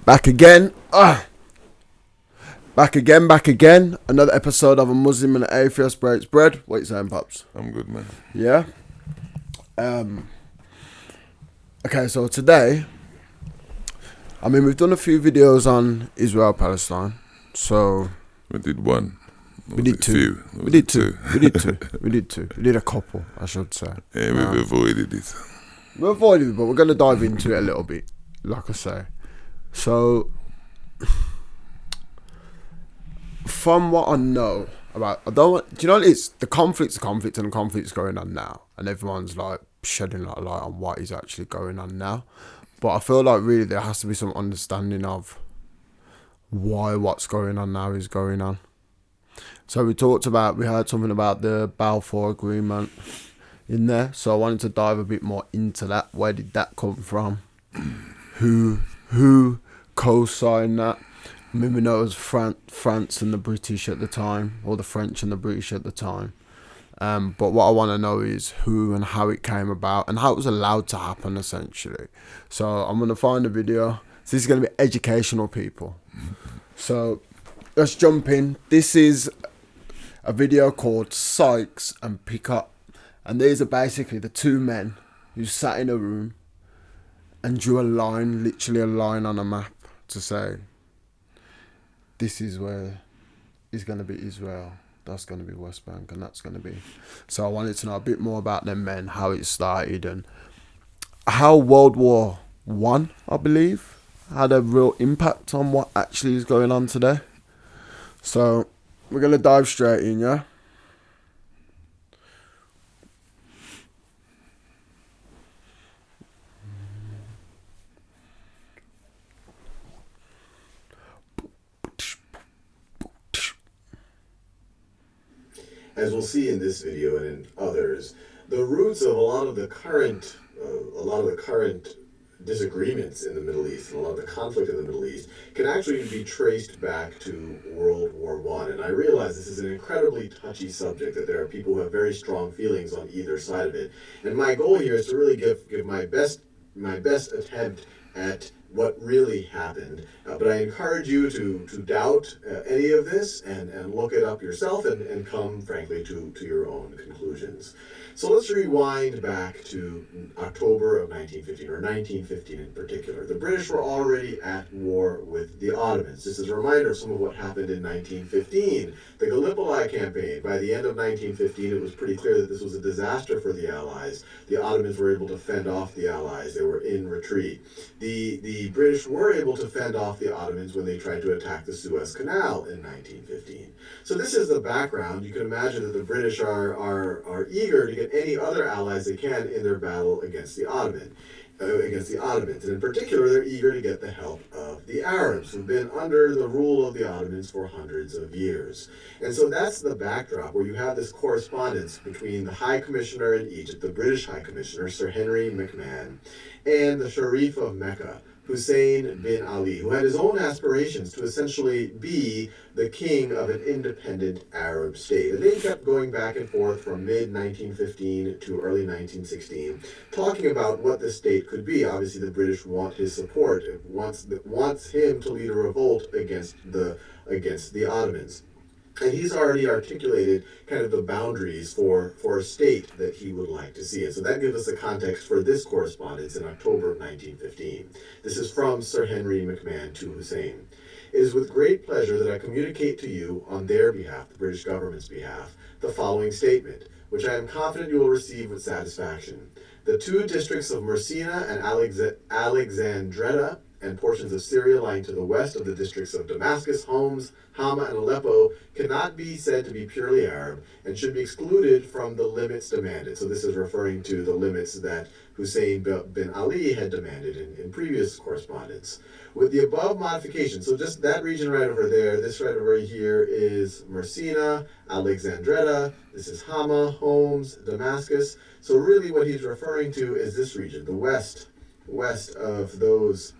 Back again. Back again. Another episode of A Muslim and an Atheist Breaks Bread. What you saying, Pops? I'm good, man. Yeah? Okay, so today, we've done a few videos on Israel-Palestine. So... We did one. We did two. We did two. We did a couple, I should say. Yeah, we've avoided it. We avoided it, but we're going to dive into it a little bit, like I say. So... From what I know about, do you know what it is? The conflict's and the conflict's going on now, and everyone's like shedding like light on what is actually going on now. But I feel like really there has to be some understanding of why what's going on now is going on. So we heard something about the Balfour Agreement in there. So I wanted to dive a bit more into that. Where did that come from? Who co-signed that? I mean, we know it was France and the British at the time, or the French and the British at the time. But what I want to know is who and how it came about and how it was allowed to happen, essentially. So I'm going to find a video. So this is going to be educational, people. So let's jump in. This is a video called Sykes and Picott. And these are basically the two men who sat in a room and drew a line, literally a line on a map to say, this is where it's going to be Israel, that's going to be West Bank, and that's going to be... So I wanted to know a bit more about them men, how it started, and how World War One, I believe, had a real impact on what actually is going on today. So we're going to dive straight in, yeah? As we'll see in this video and in others, the roots of a lot of the current disagreements in the Middle East, and a lot of the conflict in the Middle East, can actually be traced back to World War I. And I realize this is an incredibly touchy subject, that there are people who have very strong feelings on either side of it. And my goal here is to really give my best attempt at what really happened. But I encourage you to doubt any of this and look it up yourself and come, frankly, to your own conclusions. So let's rewind back to October of 1915, or 1915 in particular. The British were already at war with the Ottomans. This is a reminder of some of what happened in 1915. The Gallipoli campaign. By the end of 1915, it was pretty clear that this was a disaster for the Allies. The Ottomans were able to fend off the Allies. They were in retreat. The British were able to fend off the Ottomans when they tried to attack the Suez Canal in 1915. So this is the background. You can imagine that the British are eager to get any other allies they can in their battle against the Ottomans. And in particular, they're eager to get the help of the Arabs, who've been under the rule of the Ottomans for hundreds of years. And so that's the backdrop, where you have this correspondence between the High Commissioner in Egypt, the British High Commissioner, Sir Henry McMahon, and the Sharif of Mecca, Hussein bin Ali, who had his own aspirations to essentially be the king of an independent Arab state. And they kept going back and forth from mid-1915 to early 1916, talking about what the state could be. Obviously, the British want his support. It wants him to lead a revolt against the Ottomans. And he's already articulated kind of the boundaries for a state that he would like to see. And so that gives us the context for this correspondence in October of 1915. This is from Sir Henry McMahon to Hussein. It is with great pleasure that I communicate to you on their behalf, the British government's behalf, the following statement, which I am confident you will receive with satisfaction. The two districts of Messina and Alexandretta, and portions of Syria lying to the west of the districts of Damascus, Homs, Hama, and Aleppo cannot be said to be purely Arab and should be excluded from the limits demanded. So this is referring to the limits that Hussein bin Ali had demanded in previous correspondence. With the above modification, so just that region right over there, this right over here is Messina, Alexandretta, this is Hama, Homs, Damascus. So really what he's referring to is this region, the west of those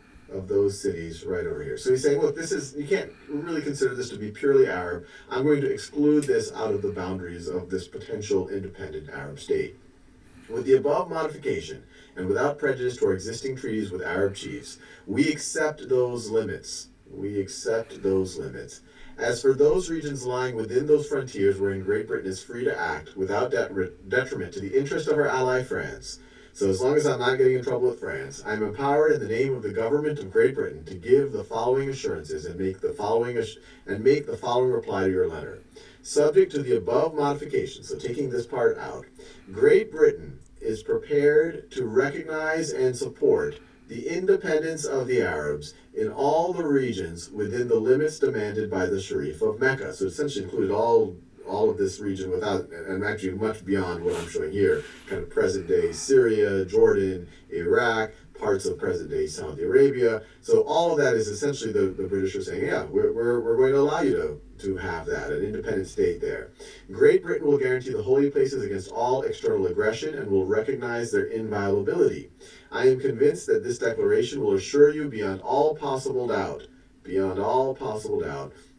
cities right over here. So he's saying, look, you can't really consider this to be purely Arab. I'm going to exclude this out of the boundaries of this potential independent Arab state. With the above modification, and without prejudice to our existing treaties with Arab chiefs, we accept those limits. We accept those limits. As for those regions lying within those frontiers wherein Great Britain is free to act without detriment to the interest of her ally France, so as long as I'm not getting in trouble with France, I am empowered in the name of the government of Great Britain to give the following assurances and make the following reply to your letter. Subject to the above modifications, so taking this part out, Great Britain is prepared to recognize and support the independence of the Arabs in all the regions within the limits demanded by the Sharif of Mecca. So essentially included all of this region without, and actually much beyond what I'm showing here, kind of present-day Syria, Jordan, Iraq, parts of present-day Saudi Arabia. So all of that is essentially the British are saying, yeah, we're going to allow you to have that, an independent state there. Great Britain will guarantee the holy places against all external aggression and will recognize their inviolability. I am convinced that this declaration will assure you beyond all possible doubt,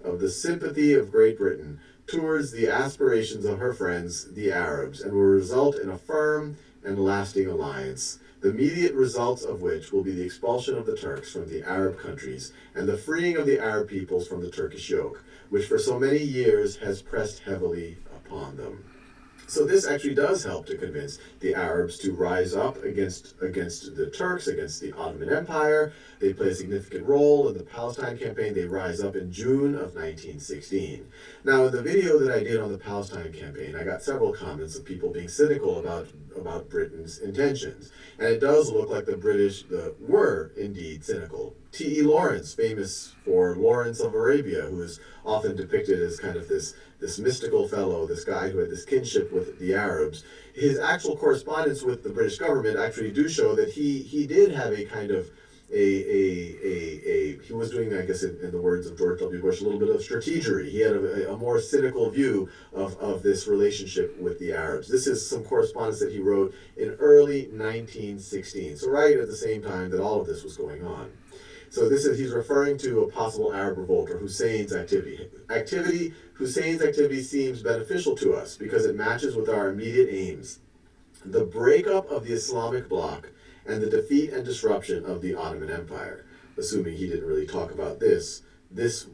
of the sympathy of Great Britain towards the aspirations of her friends, the Arabs, and will result in a firm and lasting alliance, the immediate results of which will be the expulsion of the Turks from the Arab countries and the freeing of the Arab peoples from the Turkish yoke, which for so many years has pressed heavily upon them. So this actually does help to convince the Arabs to rise up against the Turks, against the Ottoman Empire. They play a significant role in the Palestine campaign. They rise up in June of 1916. Now, in the video that I did on the Palestine campaign, I got several comments of people being cynical about Britain's intentions. And it does look like the British were indeed cynical. T.E. Lawrence, famous for Lawrence of Arabia, who is often depicted as kind of this mystical fellow, this guy who had this kinship with the Arabs. His actual correspondence with the British government actually do show that he did have a kind of he was doing, I guess, in the words of George W. Bush, a little bit of strategery. He had a more cynical view of this relationship with the Arabs. This is some correspondence that he wrote in early 1916, so right at the same time that all of this was going on. So he's referring to a possible Arab revolt or Hussein's activity. Hussein's activity seems beneficial to us because it matches with our immediate aims. The breakup of the Islamic bloc and the defeat and disruption of the Ottoman Empire. Assuming he didn't really talk about this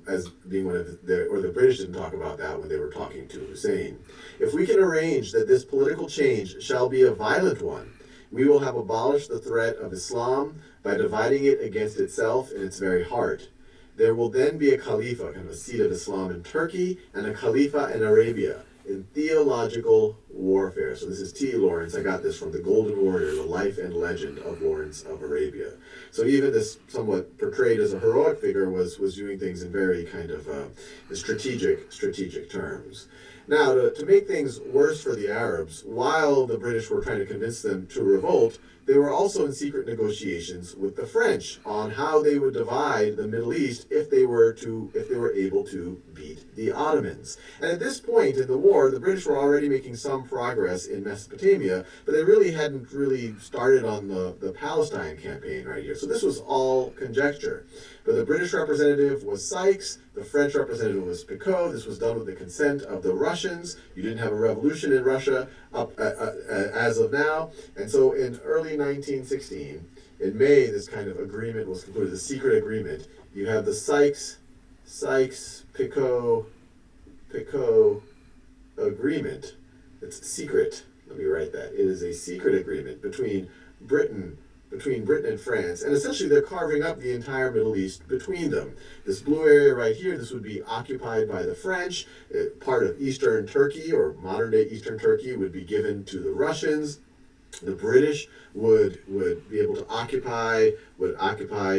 as being one of the British didn't talk about that when they were talking to Hussein. If we can arrange that this political change shall be a violent one, we will have abolished the threat of Islam by dividing it against itself in its very heart. There will then be a Khalifa, kind of a seat of Islam in Turkey, and a Khalifa in Arabia, in theological warfare. So this is T. Lawrence. I got this from The Golden Warrior, The Life and Legend of Lawrence of Arabia. So even this somewhat portrayed as a heroic figure was doing things in very kind of strategic terms. Now, to make things worse for the Arabs, while the British were trying to convince them to revolt, they were also in secret negotiations with the French on how they would divide the Middle East if they were able to beat the Ottomans. And at this point in the war, the British were already making some progress in Mesopotamia, but they really hadn't started on the Palestine campaign right here. So this was all conjecture. But the British representative was Sykes, the French representative was Picott. This was done with the consent of the Russians. You didn't have a revolution in Russia as of now. And so in early 1916, in May, this kind of agreement was concluded, the secret agreement. You have the Sykes, Picott agreement. It's secret. Let me write that. It is a secret agreement between Britain and France, and essentially they're carving up the entire Middle East between them. This blue area right here, this would be occupied by the French. Part of eastern Turkey, or modern-day eastern Turkey, would be given to the Russians. The British would be able to occupy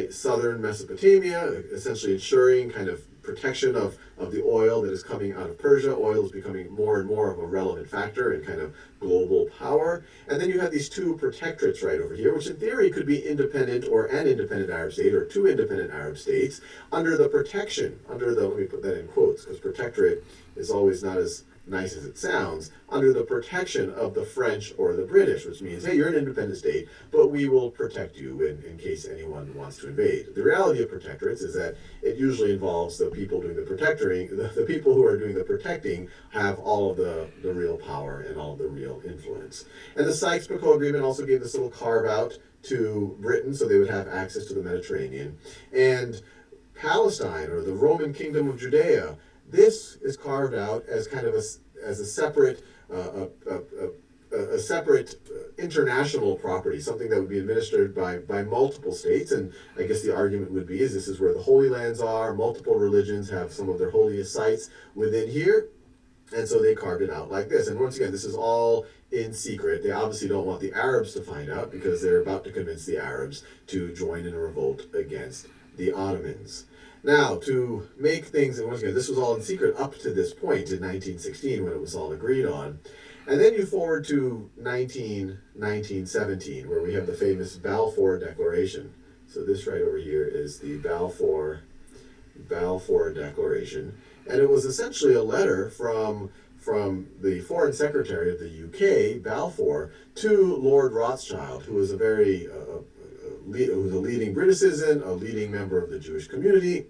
southern Mesopotamia, essentially ensuring kind of protection of the oil that is coming out of Persia. Oil is becoming more and more of a relevant factor in kind of global power. And then you have these two protectorates right over here, which in theory could be independent or an independent Arab state or two independent Arab states under the protection, let me put that in quotes, because protectorate is always not as nice as it sounds, under the protection of the French or the British, which means, hey, you're an independent state, but we will protect you in case anyone wants to invade. The reality of protectorates is that it usually involves the people doing the protectoring, the people who are doing the protecting have all of the real power and all of the real influence. And the Sykes-Picot Agreement also gave this little carve-out to Britain so they would have access to the Mediterranean. And Palestine, or the Roman Kingdom of Judea, this is carved out as kind of as a separate a separate international property, something that would be administered by multiple states. And I guess the argument would be is this is where the Holy Lands are. Multiple religions have some of their holiest sites within here. And so they carved it out like this. And once again, this is all in secret. They obviously don't want the Arabs to find out because they're about to convince the Arabs to join in a revolt against the Ottomans. Now, to make things, and once again, this was all in secret up to this point in 1916 when it was all agreed on. And then you forward to 1917, where we have the famous Balfour Declaration. So this right over here is the Balfour Declaration. And it was essentially a letter from the Foreign Secretary of the UK, Balfour, to Lord Rothschild, who was a very who's a leading British citizen, a leading member of the Jewish community.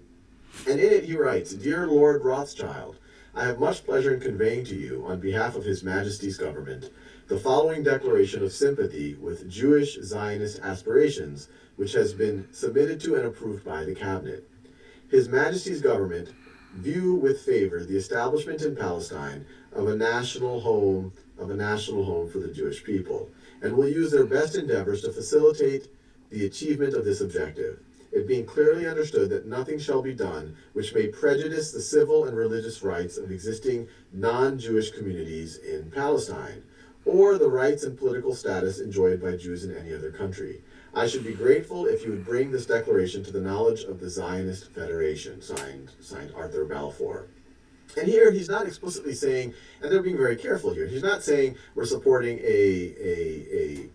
And in it he writes, "Dear Lord Rothschild, I have much pleasure in conveying to you, on behalf of His Majesty's government, the following declaration of sympathy with Jewish Zionist aspirations, which has been submitted to and approved by the Cabinet. His Majesty's government view with favor the establishment in Palestine of a national home for the Jewish people, and will use their best endeavors to facilitate the achievement of this objective, it being clearly understood that nothing shall be done which may prejudice the civil and religious rights of existing non-Jewish communities in Palestine, or the rights and political status enjoyed by Jews in any other country. I should be grateful if you would bring this declaration to the knowledge of the Zionist Federation," signed Arthur Balfour. And here he's not explicitly saying, and they're being very careful here, he's not saying we're supporting a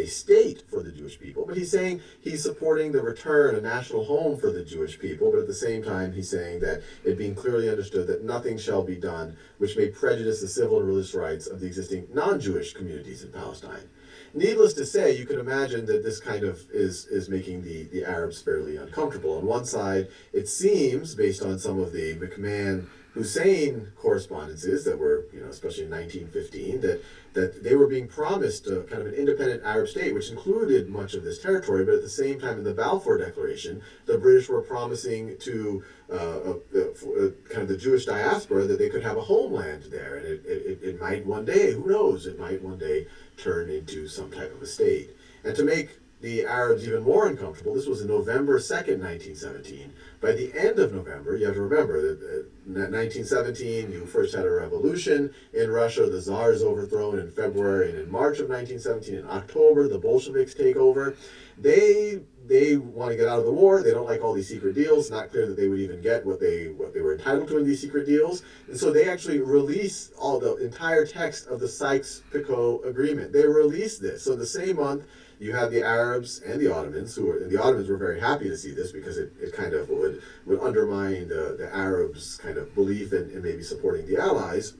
state for the Jewish people, but he's saying he's supporting the return, a national home for the Jewish people, but at the same time he's saying that it being clearly understood that nothing shall be done which may prejudice the civil and religious rights of the existing non-Jewish communities in Palestine. Needless to say, you can imagine that this kind of is making the Arabs fairly uncomfortable. On one side, it seems, based on some of the McMahon-Hussein correspondences that were, especially in 1915, that they were being promised kind of an independent Arab state, which included much of this territory, but at the same time in the Balfour Declaration, the British were promising to kind of the Jewish diaspora that they could have a homeland there, and it might one day, who knows, it might one day turn into some type of a state. And to make the Arabs even more uncomfortable, this was November 2nd, 1917. By the end of November, you have to remember that 1917, you first had a revolution in Russia, the Tsar is overthrown in February, and in March of 1917, in October, the Bolsheviks take over. They want to get out of the war. They don't like all these secret deals. Not clear that they would even get what they were entitled to in these secret deals. And so they actually release all the entire text of the Sykes-Picot Agreement. They released this. So the same month, you have the Arabs and the Ottomans, and the Ottomans were very happy to see this because it kind of would undermine the Arabs' kind of belief in maybe supporting the Allies.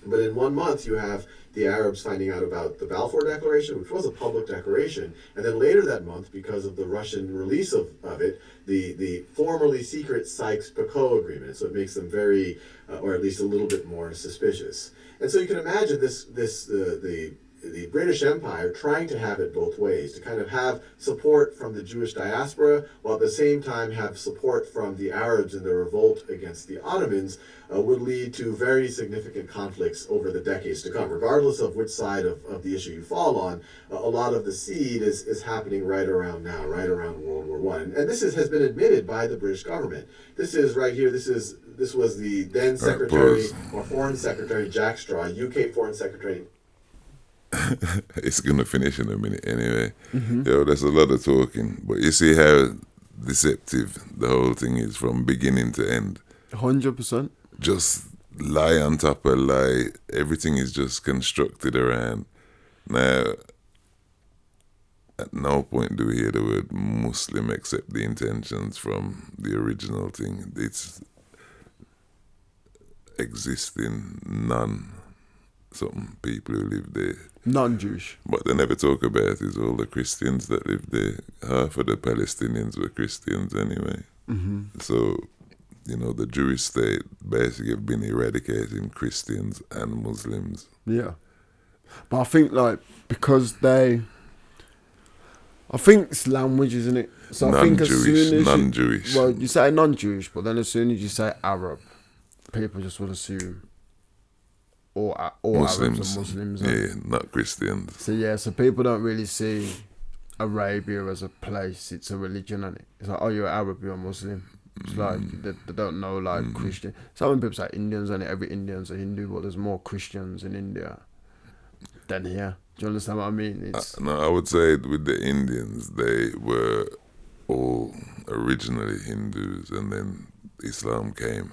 But in 1 month, you have the Arabs finding out about the Balfour Declaration, which was a public declaration, and then later that month, because of the Russian release of it, the formerly secret Sykes-Picot Agreement. So it makes them very, or at least a little bit more suspicious. And so you can imagine the British Empire trying to have it both ways, to kind of have support from the Jewish diaspora, while at the same time have support from the Arabs in their revolt against the Ottomans, would lead to very significant conflicts over the decades to come. Regardless of which side of the issue you fall on, a lot of the seed is happening right around now, right around World War I. And this has been admitted by the British government. This is right here, this was the then Secretary, or Foreign Secretary Jack Straw, UK Foreign Secretary. It's going to finish in a minute anyway. There's a lot of talking. But you see how deceptive the whole thing is from beginning to end. 100%. Just lie on top of lie. Everything is just constructed around. Now, at no point do we hear the word Muslim except the intentions from the original thing. existing something people who live there. Non-Jewish. What they never talk about is all the Christians that live there. Half of the Palestinians were Christians anyway. Mm-hmm. So, the Jewish state basically have been eradicating Christians and Muslims. Yeah. But I think, because I think it's language, isn't it? So I think as soon as non-Jewish. you say non-Jewish, but then as soon as you say Arab, people just would assume all Muslims. Arabs are Muslims. Yeah, not Christians. So people don't really see Arabia as a place, it's a religion, and it's like, oh, you're Arab, you're a Muslim. It's like they don't know Christian. Some people say Indians, and every Indian's a Hindu, but there's more Christians in India than here. Do you understand what I mean? No, I would say with the Indians, they were all originally Hindus, and then Islam came.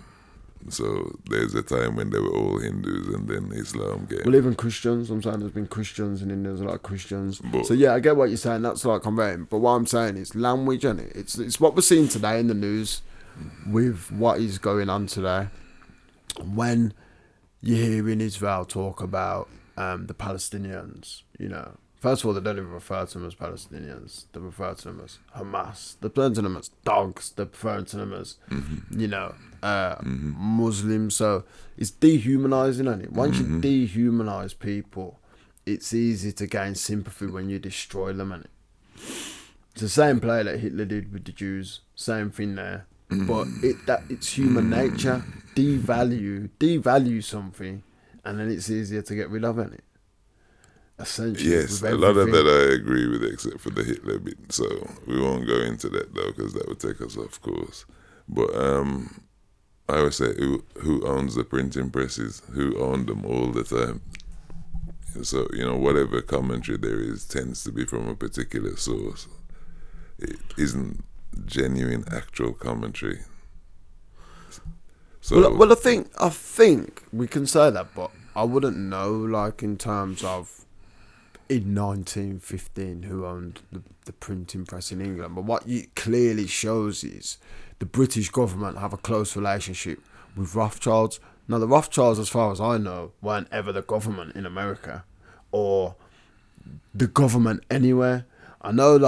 So there's a time when they were all Hindus, and then Islam came. Well, even Christians, I'm saying there's been Christians in India, there's a lot of Christians. So yeah, I get what you're saying, that's converting. But what I'm saying is language, and it's what we're seeing today in the news with what is going on today. When you hear in Israel talk about the Palestinians, first of all, they don't even refer to them as Palestinians. They refer to them as Hamas. They refer to them as dogs. They refer to them as, Muslims. So it's dehumanizing, isn't it? Once you dehumanize people, it's easy to gain sympathy when you destroy them, isn't it? It's the same play that Hitler did with the Jews. Same thing there. But it's human nature. Devalue something, and then it's easier to get rid of it. Essentially, yes, a lot of that I agree with, except for the Hitler bit. So we won't go into that though, because that would take us off course. But I always say, who owns the printing presses? Who owned them all the time? So whatever commentary there is tends to be from a particular source. It isn't genuine, actual commentary. So well, I think we can say that, but I wouldn't know, in terms of in 1915 who owned the printing press in England. But what it clearly shows is the British government have a close relationship with Rothschilds. Now, the Rothschilds, as far as I know, weren't ever the government in America or the government anywhere. I know,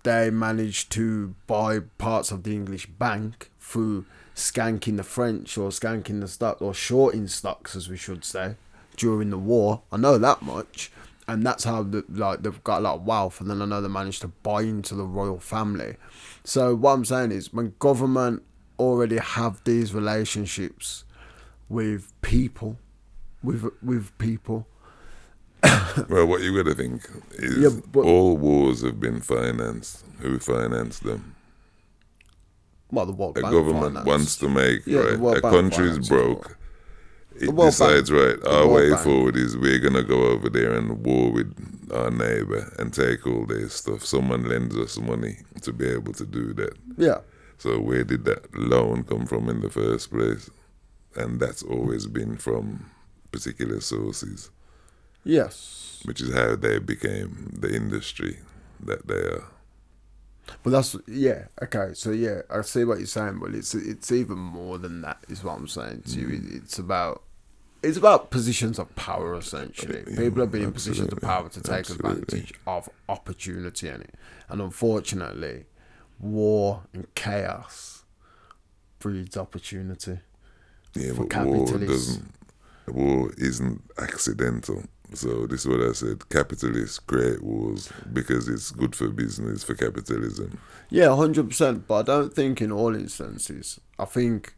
they managed to buy parts of the English bank through skanking the French or skanking the stock, or shorting stocks, as we should say, during the war. I know that much. And that's how they've got a lot of wealth. And then I know they managed to buy into the royal family. So what I'm saying is, when government already have these relationships with people, with people. Well, what you got to think is all wars have been financed. Who financed them? Well, the World a Bank government finance. wants to make, World a Bank country's broke. It World decides, Bank. our World way Bank. forward is we're going to go over there and war with our neighbour and take all their stuff. Someone lends us money to be able to do that. Yeah. So where did that loan come from in the first place? And that's always been from particular sources. Yes. Which is how they became the industry that they are. But that's, okay, so I see what you're saying, but it's even more than that, is what I'm saying to you. It's about positions of power, essentially. People have been in positions of power to take advantage of opportunity in it. And unfortunately, war and chaos breeds opportunity for capitalists. War isn't accidental. So this is what I said. Capitalists create wars because it's good for business, for capitalism. Yeah, 100%. But I don't think in all instances. I think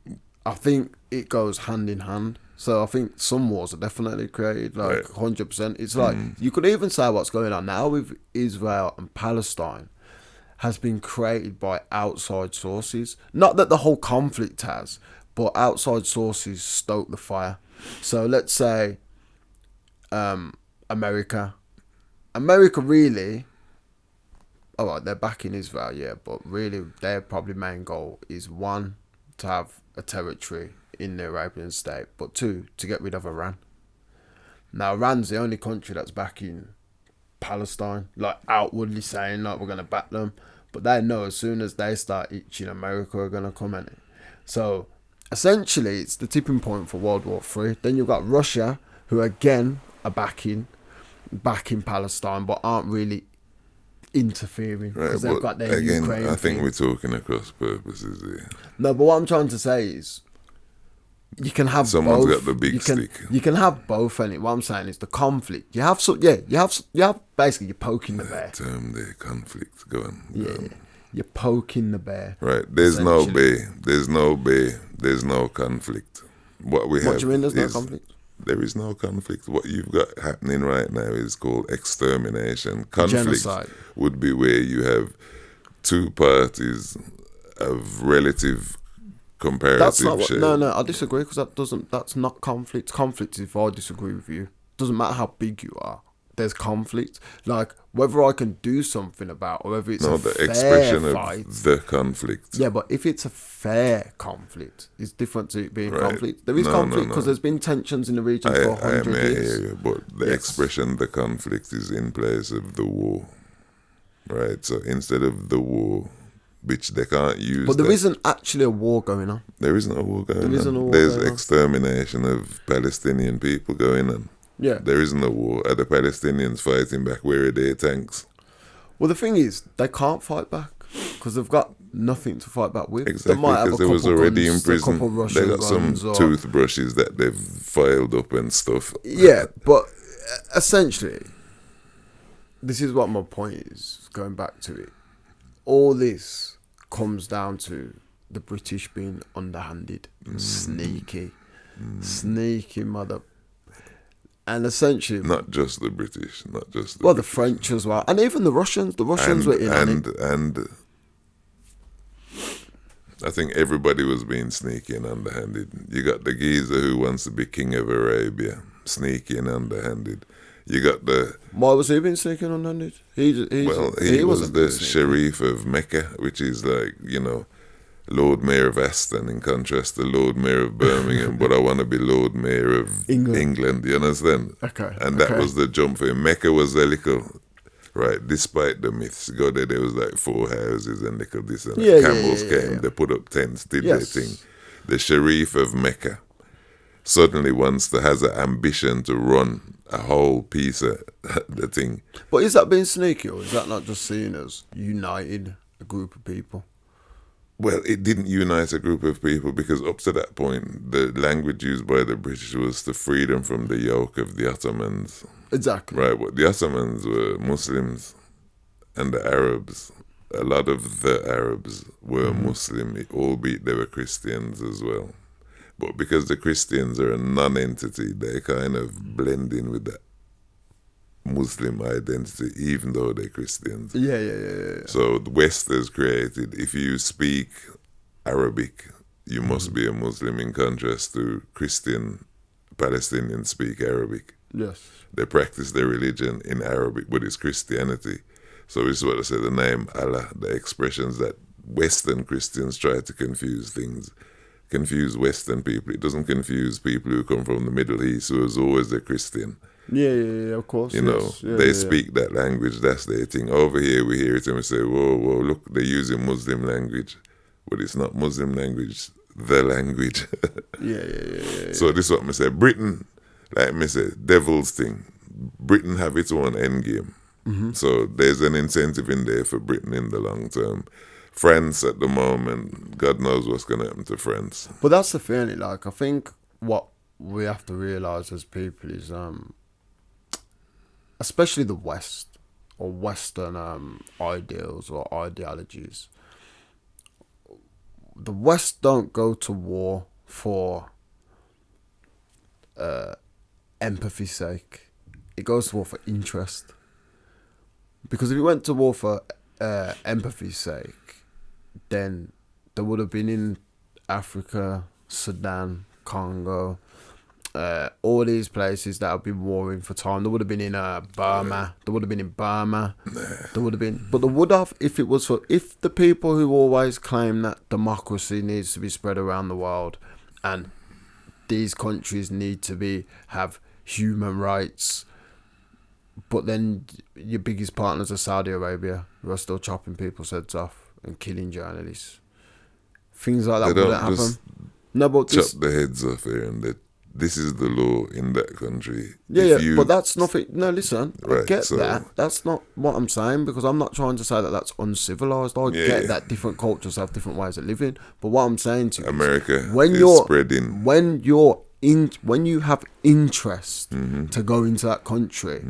it goes hand in hand. So I think some wars are definitely created, 100%. It's you could even say what's going on now with Israel and Palestine has been created by outside sources. Not that the whole conflict has, but outside sources stoke the fire. So let's say America really, alright, they're backing Israel, but really their probably main goal is, one, to have a territory in the Arabian state, but two, to get rid of Iran. Now, Iran's the only country that's backing Palestine, outwardly saying we're going to back them, but they know as soon as they start itching, America are going to come in it. So essentially it's the tipping point for World War III. Then you've got Russia, who again are backing Palestine, but aren't really interfering Right, because they've but got their again, Ukraine I think thing. we're talking across purposes here. No, but what I'm trying to say is you can have Someone's both. got the big stick. You can have both, and what I'm saying is the conflict. You have basically you're poking the bear. Term there, conflict. Go on. Yeah, you're poking the bear. Right. There's no essentially. bay. There's no bay. There's no conflict. What we have. What do you mean? There's no is- conflict. There is no conflict. What you've got happening right now is called extermination. Conflict Genocide. would be where you have two parties of relative comparative That's not what. share. No, I disagree because that's not conflict. Conflict is if I disagree with you. Doesn't matter how big you are. There's conflict. Like whether I can do something about, or whether it's No, a the fair expression fight. of the conflict. Yeah, but if it's a fair conflict, it's different to it being Right. conflict. There is No, conflict no. because there's been tensions in the region for I 100 may years. hear you, but the Yes. expression the conflict is in place of the war. Right? So instead of the war, which they can't use. But there that- isn't actually a war going on. There isn't a war going There isn't on. a war There's going on. extermination of Palestinian people going on. Yeah. There isn't a war. Are the Palestinians fighting back? Where are their tanks? Well, the thing is, they can't fight back because they've got nothing to fight back with. Exactly, They might have because a they was couple already guns, in a couple prison. Russian They got some guns or- toothbrushes that they've filed up and stuff. Yeah, but essentially, this is what my point is, going back to it. All this comes down to the British being underhanded, sneaky mother. And essentially, Not just the British, not just the well, the British. French as well. And even the Russians. The Russians were in on it. and I think everybody was being sneaky and underhanded. You got the geezer who wants to be king of Arabia, sneaky and underhanded. You got the Why was he being sneaky and underhanded? He he was wasn't the being sneaky. Sharif of Mecca, which is like, Lord Mayor of Aston in contrast to Lord Mayor of Birmingham, but I want to be Lord Mayor of England. you understand? Okay, And that okay. was the jump for him. Mecca was a little, right, despite the myths, go there was like 4 houses and little this and that. Yeah, Camels yeah, came, yeah. they put up tents, did Yes. their thing. The Sharif of Mecca suddenly has an ambition to run a whole piece of the thing. But is that being sneaky, or is that not just seen as united a group of people? Well, it didn't unite a group of people because up to that point, the language used by the British was to free them from the yoke of the Ottomans. Exactly. Right, but the Ottomans were Muslims and the Arabs. A lot of the Arabs were Muslim, albeit they were Christians as well. But because the Christians are a non-entity, they kind of blend in with the Muslim identity, even though they're Christians. Yeah. So the West has created, if you speak Arabic, you must be a Muslim, in contrast to Christian Palestinians speak Arabic. Yes. They practice their religion in Arabic, but it's Christianity. So this is what I say, the name Allah, the expressions that Western Christians try to confuse Western people. It doesn't confuse people who come from the Middle East, who is always a Christian. Yeah, of course. They speak that language, that's their thing. Over here, we hear it and we say, whoa, look, they're using Muslim language. But it's not Muslim language, the language. Yeah. So this is what I say. Britain, like I say, devil's thing. Britain have its own end game. Mm-hmm. So there's an incentive in there for Britain in the long term. France at the moment, God knows what's going to happen to France. But that's the thing, like, I think what we have to realise as people is, especially the West, or Western ideals or ideologies, the West don't go to war for empathy's sake. It goes to war for interest. Because if it went to war for empathy's sake, then there would have been in Africa, Sudan, Congo, all these places that have been warring for time. There would have been in Burma. There would have been in Burma. There would have been, but there would have if the people who always claim that democracy needs to be spread around the world, and these countries need to have human rights. But then your biggest partners are Saudi Arabia, who are still chopping people's heads off and killing journalists. Things like that wouldn't happen. No, but chop this, the heads off here and that this is the law in that country. yeah, If you, but that's nothing. No, listen, I Right, get so- that. That's not what I'm saying, because I'm not trying to say that that's uncivilized. I Yeah, get yeah. that different cultures have different ways of living. But what I'm saying to you America is, when is you're spreading. when you have interest Mm-hmm. to go into that country,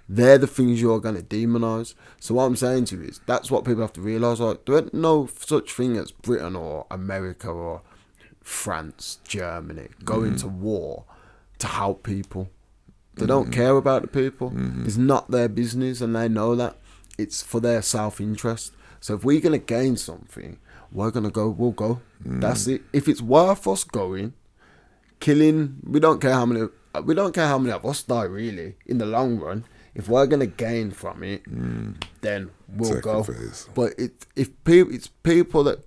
they're the things you're going to demonize. So what I'm saying to you is, that's what people have to realize. Like, there ain't no such thing as Britain or America or France, Germany going to war to help people. They don't care about the people. It's not their business, and they know that. It's for their self-interest. So if we're going to gain something, we're going to go, we'll go. That's it. If it's worth us going, killing, we don't care how many of us die, really, in the long run. If we're going to gain from it, then we'll Sacrifice. go. But it's people that...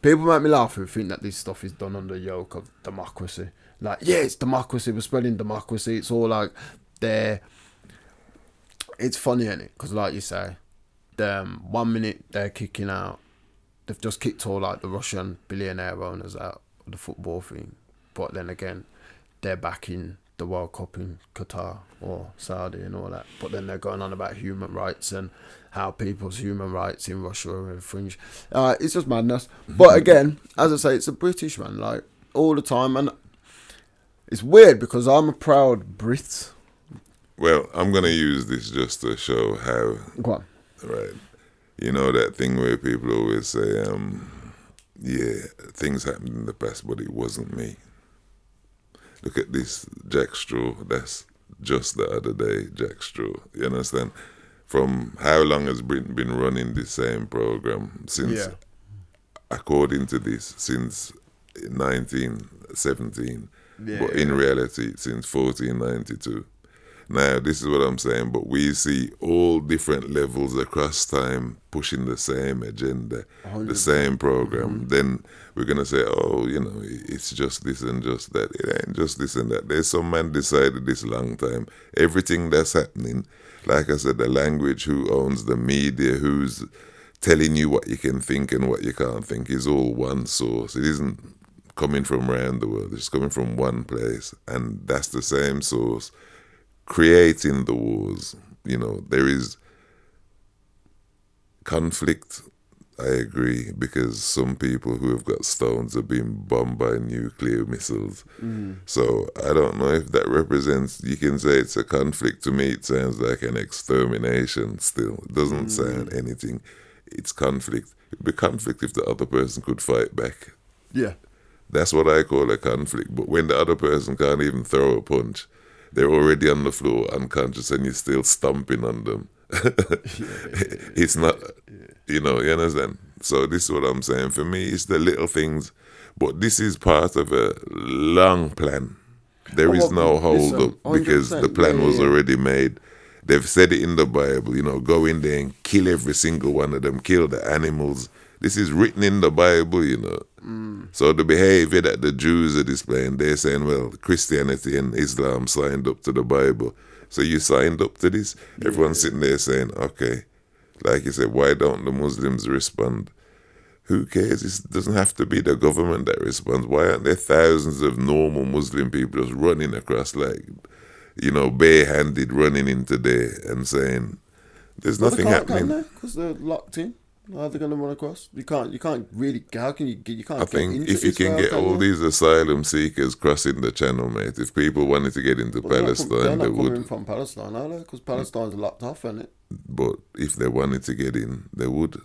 People make me laugh who think that this stuff is done under the yoke of democracy. Like, yeah, it's democracy, we're spreading democracy. It's all like, it's funny, isn't it? Because like you say, 1 minute they're kicking out, they've just kicked all like the Russian billionaire owners out of the football thing. But then again, they're backing the World Cup in Qatar or Saudi and all that. But then they're going on about human rights and how people's human rights in Russia are infringed. It's just madness. But again, as I say, it's a British man, like, all the time. And it's weird because I'm a proud Brit. Well, I'm going to use this just to show how, Go on. right, you know that thing where people always say, yeah, things happened in the past, but it wasn't me. Look at this Jack Straw. That's just the other day, Jack Straw. You understand? From how long has Britain been running this same program? Since, according to this, since 1917. But in reality, since 1492. Now, this is what I'm saying, but we see all different levels across time pushing the same agenda, the same program. Then we're going to say, oh, you know, it's just this and just that. It ain't just this and that. There's some man decided this long time. Everything that's happening, like I said, the language, who owns the media, who's telling you what you can think and what you can't think, is all one source. It isn't coming from around the world. It's coming from one place. And that's the same source creating the wars. You know, there is conflict, I agree, because some people who have got stones are being bombed by nuclear missiles. So I don't know if that represents, you can say it's a conflict. To me, it sounds like an extermination still. It doesn't sound anything. It's conflict. It'd be conflict if the other person could fight back. Yeah. That's what I call a conflict. But when the other person can't even throw a punch, they're already on the floor unconscious and you're still stomping on them. It's not, you know, you understand? So this is what I'm saying. For me, it's the little things, but this is part of a long plan. There is no hold up because the plan was already made. They've said it in the Bible, you know, go in there and kill every single one of them, kill the animals. This is written in the Bible, you know. So the behavior that the Jews are displaying, they're saying, well, Christianity and Islam signed up to the Bible. So you signed up to this? Everyone's sitting there saying, okay, like you said, why don't the Muslims respond? Who cares? It doesn't have to be the government that responds. Why aren't there thousands of normal Muslim people just running across, like, you know, barehanded, running into there and saying, there's nothing happening? Because they're locked in. How are they going to run across? You can't really. How can you? You can't. I think get into if you can Israel, get can all you? these asylum seekers crossing the channel, mate, if people wanted to get into Palestine, They're they not coming would. from Palestine, are they? Because Palestine's locked off, isn't it? But if they wanted to get in, they would.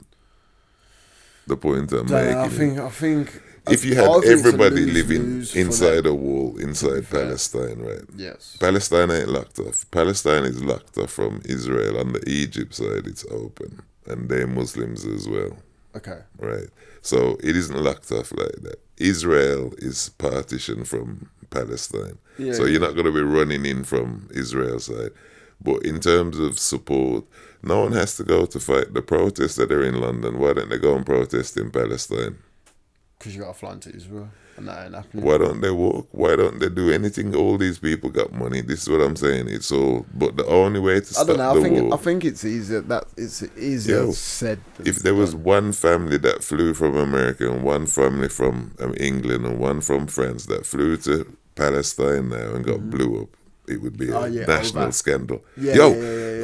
The point I'm making. I think. If you I had think it's a everybody living lose-lose for inside them. a wall, inside fair. Palestine, right? Yes. Palestine ain't locked off. Palestine is locked off from Israel. On the Egypt side, it's open. And they're Muslims as well. Okay. Right. So it isn't locked off like that. Israel is partitioned from Palestine. Yeah, So you're not going to be running in from Israel's side. But in terms of support, no one has to go to fight the protests that are in London. Why don't they go and protest in Palestine? Because you got to fly into Israel. And that ain't happening. Why don't they walk? Why don't they do anything? All these people got money. This is what I'm saying. It's all, but the only way to I stop don't know. the war. I think it's easier. It's easier Yo, said. Than if there was done. one family that flew from America and one family from England and one from France that flew to Palestine now and got blew up, it would be a national scandal.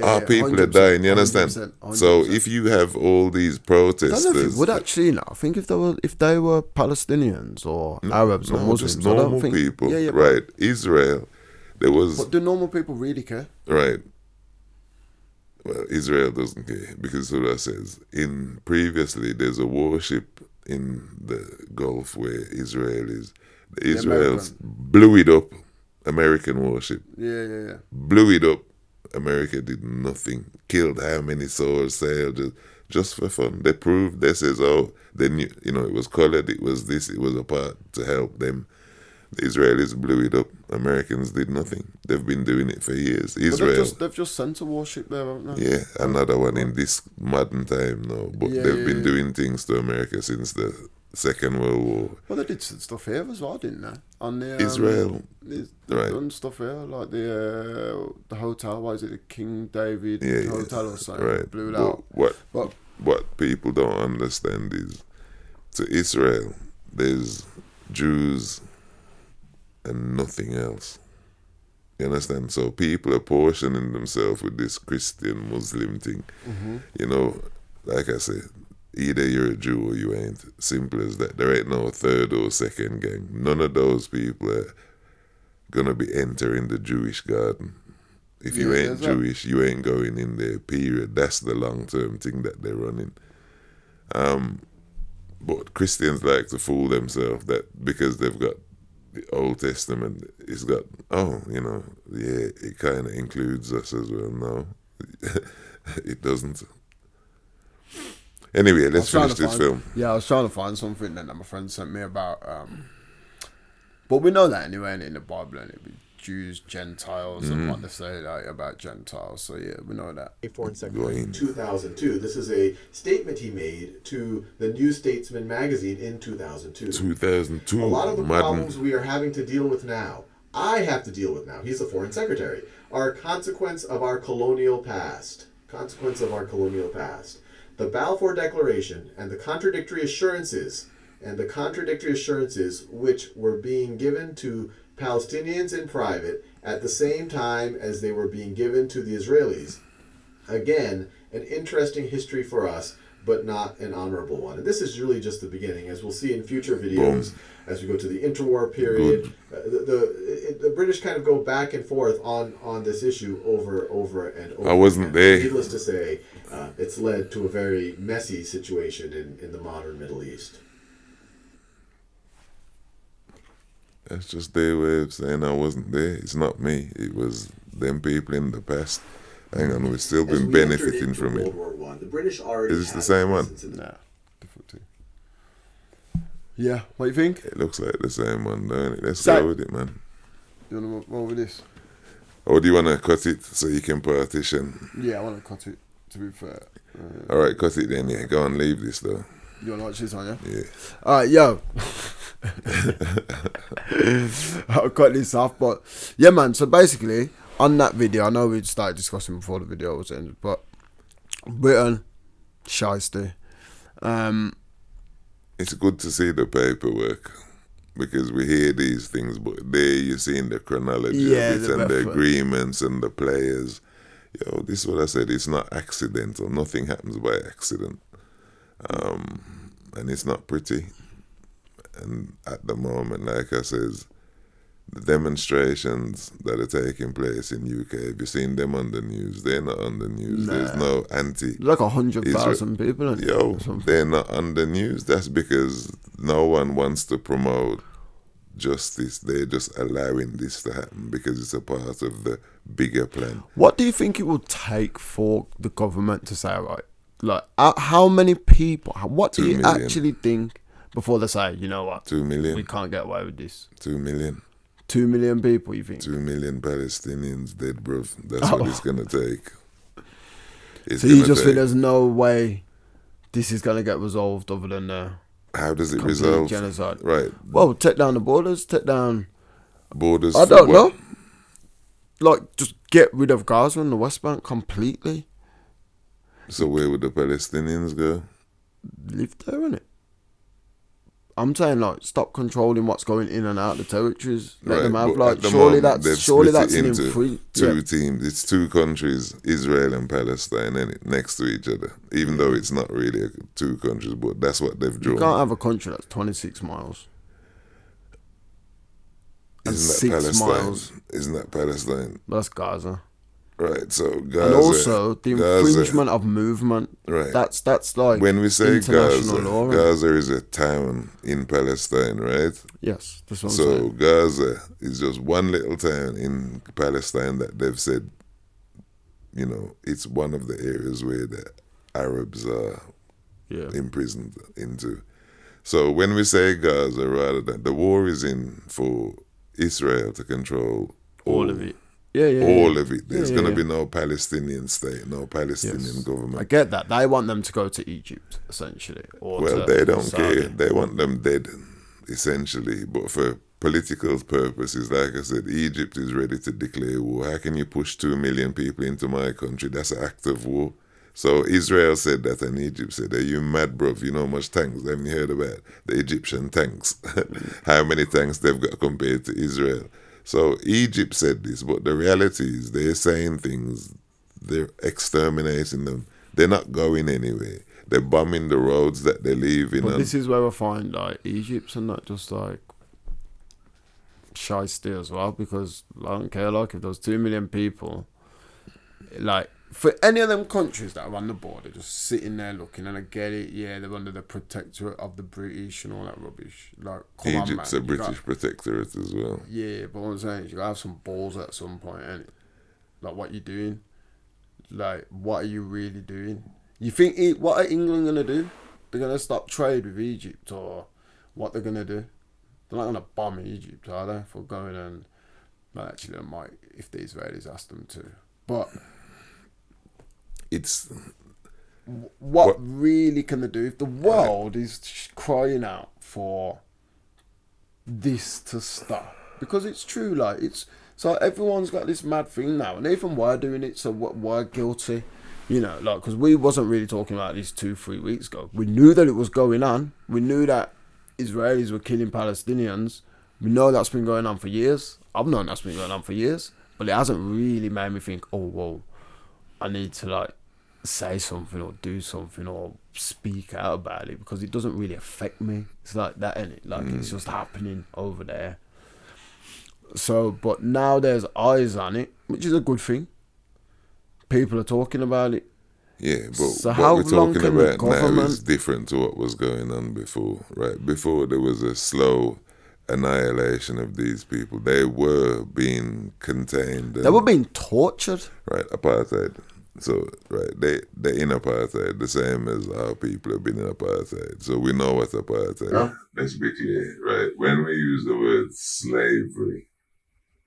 Our people are dying, you understand? 100%. So if you have all these I don't know if protesters, it would actually. No, I think if they were Palestinians or Arabs or Muslims, just normal I don't think, people, Yeah, right? Israel, there was But do normal people really care? right. Well, Israel doesn't care because Surah says previously there's a warship in the Gulf where the Israelis blew it up. American warship Yeah. blew it up. America did nothing. Killed how many souls sailed just for fun. They proved. They says, they knew. It was colored. It was this. It was a part to help them. The Israelis blew it up. Americans did nothing. They've been doing it for years. Israel. They've just sent a warship there, haven't they? Yeah, another one in this modern time now. But they've been doing things to America since the Second World War. Well, they did stuff here as well, didn't they? On the Israel, they've right? done stuff here, like the hotel. Why is it the King David Hotel or something? Right. Blew it out. What people don't understand is, to Israel, there's Jews and nothing else. You understand? So people are portioning themselves with this Christian Muslim thing. Like I said, either you're a Jew or you ain't. Simple as that. There ain't no third or second gang. None of those people are gonna be entering the Jewish garden. If you ain't Jewish, you ain't going in there, period. That's the long-term thing that they're running. But Christians like to fool themselves that because they've got the Old Testament, it's got, it kind of includes us as well. No, it doesn't. Anyway, let's finish this film. Yeah, I was trying to find something that my friend sent me about. But we know that anyway in the Bible, and it'd be Jews, Gentiles, and what they say about Gentiles. So yeah, we know that. A foreign secretary in 2002. This is a statement he made to the New Statesman magazine in 2002. 2002. A lot of the problems we are having to deal with now, I have to deal with now, he's the foreign secretary, are a consequence of our colonial past. The Balfour Declaration and the contradictory assurances which were being given to Palestinians in private at the same time as they were being given to the Israelis. Again, an interesting history for us, but not an honorable one. And this is really just the beginning, as we'll see in future videos, as we go to the interwar period. The British kind of go back and forth on this issue over and over. I wasn't there. Needless to say, it's led to a very messy situation in the modern Middle East. That's just their way of saying I wasn't there. It's not me. It was them people in the past. Hang on, we've still been benefiting from it. World War I, the British already Is this the same one? Nah, different too. Yeah, what do you think? It looks like the same one, don't it? Let's So- go with it, man. You want to go with this? Or do you want to cut it so you can partition? Yeah, I want to cut it, to be fair. Alright, cut it then, yeah. Go and leave this, though. You want to watch this one, yeah? Yeah. Alright, yo. I'll cut this off, but yeah, man. So basically, on that video, I know we started discussing before the video was ended, but Britain, shiesty. It's good to see the paperwork because we hear these things, but there you're seeing the chronology of it and the agreements and the players. Yo, this is what I said. It's not accidental. Nothing happens by accident. And it's not pretty. And at the moment, like I says, the demonstrations that are taking place in UK, have you seen them on the news? They're not on the news. Nah. There's no anti. Like 100,000 people. Yo, they're not on the news. That's because no one wants to promote justice. They're just allowing this to happen because it's a part of the bigger plan. What do you think it will take for the government to say, right, like, how many people, what do you actually think before they say, you know what, 2 million. we can't get away with this? 2 million. 2 million people, you think? 2 million Palestinians dead, bruv. That's what it's going to take. So you just think there's no way this is going to get resolved other than How does it complete resolve? genocide. Right. Well, take down the borders, take down. Borders. I for don't what? know. Like, just get rid of Gaza and the West Bank completely. So where would the Palestinians go? Live there, innit? I'm saying, like, stop controlling what's going in and out of the territories. Let them have, but like, at the surely moment, they've surely split that's it an into infringement. two teams. It's two countries, Israel and Palestine, next to each other. Even though it's not really two countries, but that's what they've You drawn. can't have a country that's 26 miles. And Isn't that 6 Palestine? miles. Isn't that Palestine? But that's Gaza. Right. So Gaza. And also the Gaza, infringement of movement. Right. That's like when we say international Gaza, law. Gaza is a town in Palestine, right? Yes, that's what I'm So saying. Gaza is just one little town in Palestine that they've said, you know, it's one of the areas where the Arabs are Yeah. imprisoned into. So when we say Gaza, rather than the war is in for Israel to control All of it. Yeah. all of it. There's Yeah, going to yeah. be no Palestinian state, no Palestinian Yes. government. I get that. They want them to go to Egypt, essentially. Or Well, to they don't Saudi. care. They want them dead, essentially. But for political purposes, like I said, Egypt is ready to declare war. How can you push 2 million people into my country? That's an act of war. So Israel said that, and Egypt said, "Are you mad, bruv? You know how much tanks? Haven't you heard about the Egyptian tanks? How many tanks they've got compared to Israel?" So Egypt said this, but the reality is they're saying things, they're exterminating them. They're not going anywhere. They're bombing the roads that they're leaving But on. this is where I find, like, Egypt's and not just, like, shiesty as well, because I don't care, like, if there's 2 million people, like, for any of them countries that are on the border, just sitting there looking, and I get it, yeah, they're under the protectorate of the British and all that rubbish. Like, come on, Egypt's man. a British protectorate as well. Yeah, but what I'm saying is you gotta have some balls at some point, and like, what you doing? Like, what are you really doing? You think what are England gonna do? They're gonna stop trade with Egypt, or what they're gonna do? They're not gonna bomb Egypt, are they? For going and well, actually, they might if the Israelis ask them to. But It's what really can they do if the world is crying out for this to stop? Because it's true, like, it's so everyone's got this mad thing now, and even we're doing it, so we're guilty, you know, like, because we wasn't really talking about this 2-3 weeks ago. We knew that it was going on. We knew that Israelis were killing Palestinians. We know that's been going on for years. I've known that's been going on for years, but it hasn't really made me think, oh, whoa, I need to, like, say something or do something or speak out about it, because it doesn't really affect me. It's like that, innit? Like, it's just happening over there. So, but now there's eyes on it, which is a good thing. People are talking about it. Yeah, but So what how we're long talking can the about now government- is different to what was going on before, right? Before there was a slow annihilation of these people. They were being contained. They were being tortured. Right, apartheid. So, right, they're in apartheid, the same as our people have been in apartheid. So we know what apartheid is. Let's be clear, right? When we use the word slavery,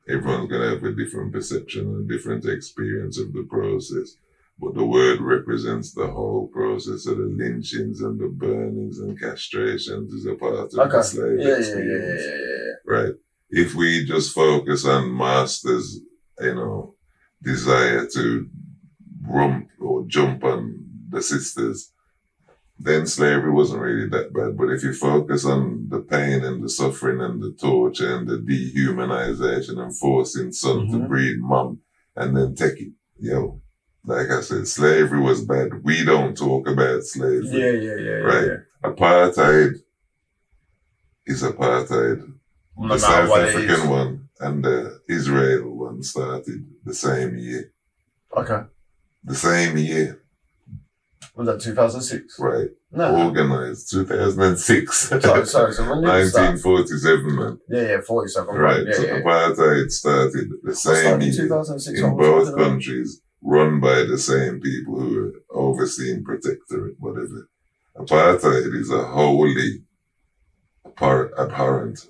everyone's going to have a different perception and a different experience of the process. But the word represents the whole process of the lynchings and the burnings and castrations is a part of the slave experience. Right? If we just focus on masters, desire to rump or jump on the sisters, then slavery wasn't really that bad. But if you focus on the pain and the suffering and the torture and the dehumanization and forcing son to breed mom and then take it, like I said, slavery was bad. We don't talk about slavery. Right? Apartheid is apartheid. The South African one and the Israel one started the same year. Okay. The same year. Was that 2006? Right. No. Organized 2006. Sorry. So when did it start? 1947, man. Yeah, 47. Right. So apartheid started the same year 2006 in both countries, run by the same people who were overseeing protectorate, whatever. Apartheid is a wholly abhorrent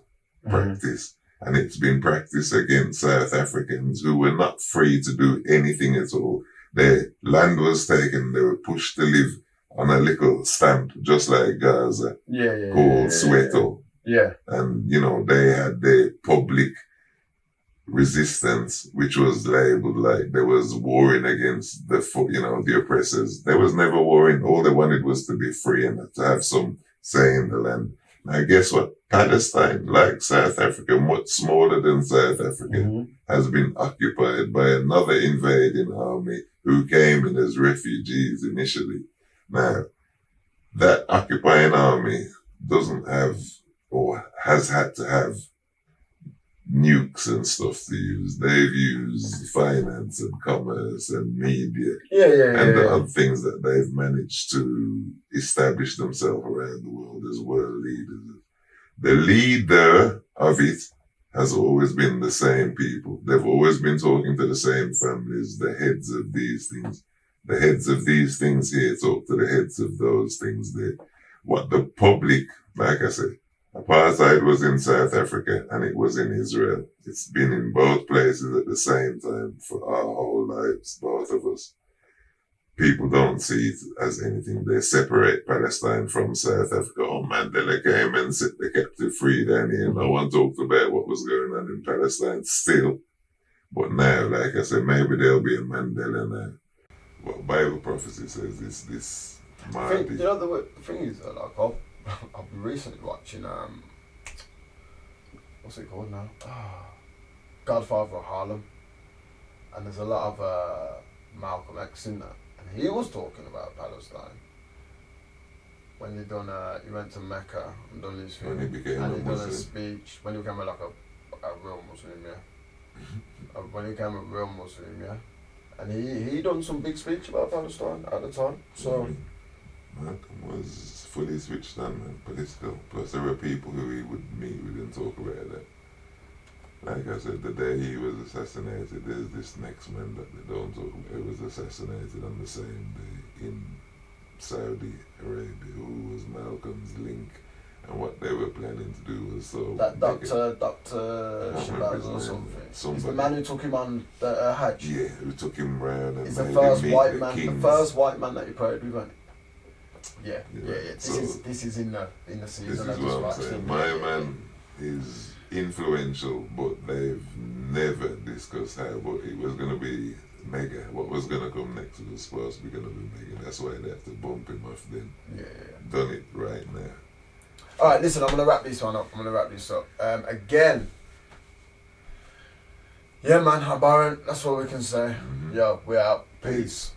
practice. And it's been practiced against South Africans who were not free to do anything at all. Their land was taken, they were pushed to live on a little stamp, just like Gaza, called Soweto. Yeah. And, you know, they had their public resistance, which was labeled like they was warring against the oppressors. There was never warring. All they wanted was to be free and to have some say in the land. Now, guess what? Palestine, like South Africa, much smaller than South Africa, has been occupied by another invading army who came in as refugees initially. Now, that occupying army doesn't have or has had to have nukes and stuff to use. They've used finance and commerce and media and the other things that they've managed to establish themselves around the world as world leaders. The leader of it has always been the same people. They've always been talking to the same families, the heads of these things. The heads of these things here talk to the heads of those things there. What the public, like I said, apartheid was in South Africa and it was in Israel. It's been in both places at the same time for our whole lives, both of us. People don't see it as anything. They separate Palestine from South Africa. Oh, Mandela came and set the captive free down here. No one talked about what was going on in Palestine still. But now, like I said, maybe there'll be a Mandela now. What Bible prophecy says is this might be. You know, the thing is, like, I've been recently watching, what's it called now? Godfather of Harlem. And there's a lot of Malcolm X in that. And he was talking about Palestine. When he went to Mecca and done his thing. When he became a Muslim. Muslim. A speech. When he became like a real Muslim, yeah. When he became a real Muslim, yeah. And he done some big speech about Palestine at the time. So Malcolm was fully switched on, man, political. Plus there were people who he would meet with and talk about that. Like I said, the day he was assassinated, there's this next man that they don't talk about. He was assassinated on the same day in Saudi Arabia, who was Malcolm's link. And what they were planning to do was that Dr. Shabazz or something. He's the man who took him on the Hajj. Yeah, who took him round and he's made the first him meet white the man. kings. The first white man that he prayed with, wasn't it? Yeah. So This is in the season. This is what I'm saying. My man is influential, but they've never discussed how. But it was gonna be mega. What was gonna come next was supposed to be gonna be mega. That's why they have to bump him off then. Done it right now. Alright, listen, I'm going to wrap this one up. Again. Yeah, man, Baron, that's what we can say. Yo, we're out. Peace.